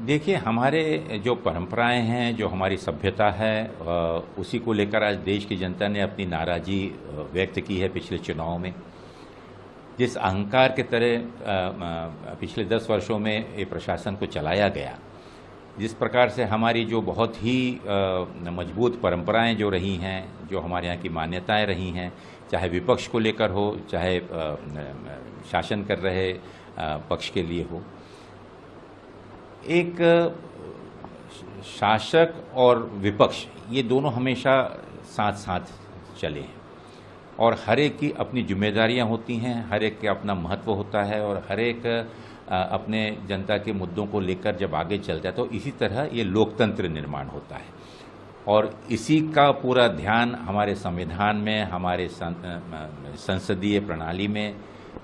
देखिए, हमारे जो परंपराएं हैं, जो हमारी सभ्यता है, उसी को लेकर आज देश की जनता ने अपनी नाराज़गी व्यक्त की है पिछले चुनाव में। जिस अहंकार के तरह पिछले 10 वर्षों में ये प्रशासन को चलाया गया, जिस प्रकार से हमारी जो बहुत ही मजबूत परंपराएं जो रही हैं, जो हमारे यहाँ की मान्यताएं रही हैं, चाहे विपक्ष को लेकर हो, चाहे शासन कर रहे पक्ष के लिए हो, एक शासक और विपक्ष ये दोनों हमेशा साथ साथ चले हैं और हर एक की अपनी जिम्मेदारियां होती हैं, हर एक का अपना महत्व होता है और हर एक अपने जनता के मुद्दों को लेकर जब आगे चलता है तो इसी तरह ये लोकतंत्र निर्माण होता है। और इसी का पूरा ध्यान हमारे संविधान में, हमारे संसदीय प्रणाली में,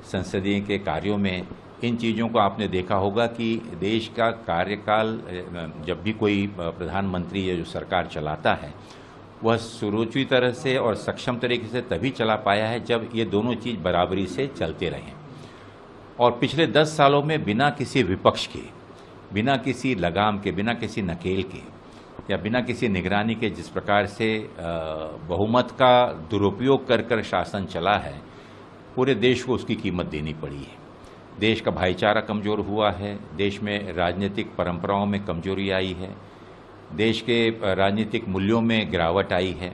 संसदीय के कार्यों में, इन चीज़ों को आपने देखा होगा कि देश का कार्यकाल जब भी कोई प्रधानमंत्री या जो सरकार चलाता है वह सुरुचि तरह से और सक्षम तरीके से तभी चला पाया है जब ये दोनों चीज़ बराबरी से चलते रहें। और पिछले 10 सालों में बिना किसी विपक्ष के, बिना किसी लगाम के, बिना किसी नकेल के या बिना किसी निगरानी के जिस प्रकार से बहुमत का दुरुपयोग कर कर शासन चला है, पूरे देश को उसकी कीमत देनी पड़ी है। देश का भाईचारा कमज़ोर हुआ है, देश में राजनीतिक परंपराओं में कमजोरी आई है, देश के राजनीतिक मूल्यों में गिरावट आई है।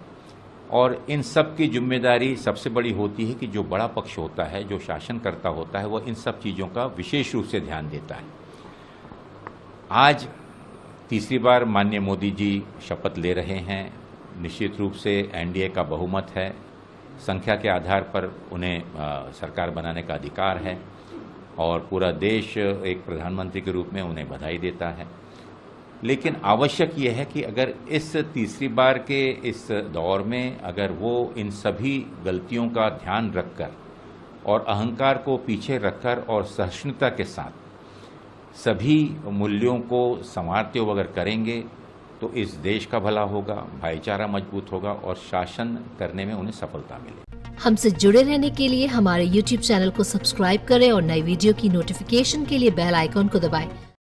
और इन सब की जिम्मेदारी सबसे बड़ी होती है कि जो बड़ा पक्ष होता है, जो शासनकर्ता होता है, वो इन सब चीज़ों का विशेष रूप से ध्यान देता है। आज तीसरी बार माननीय मोदी जी शपथ ले रहे हैं। निश्चित रूप से एनडीए का बहुमत है, संख्या के आधार पर उन्हें सरकार बनाने का अधिकार है और पूरा देश एक प्रधानमंत्री के रूप में उन्हें बधाई देता है। लेकिन आवश्यक यह है कि अगर इस तीसरी बार के इस दौर में अगर वो इन सभी गलतियों का ध्यान रखकर और अहंकार को पीछे रखकर और सहिष्णुता के साथ सभी मूल्यों को संवारते हुए अगर करेंगे तो इस देश का भला होगा, भाईचारा मजबूत होगा और शासन करने में उन्हें सफलता मिलेगी। हमसे जुड़े रहने के लिए हमारे YouTube चैनल को सब्सक्राइब करें और नई वीडियो की नोटिफिकेशन के लिए बेल आइकॉन को दबाएं।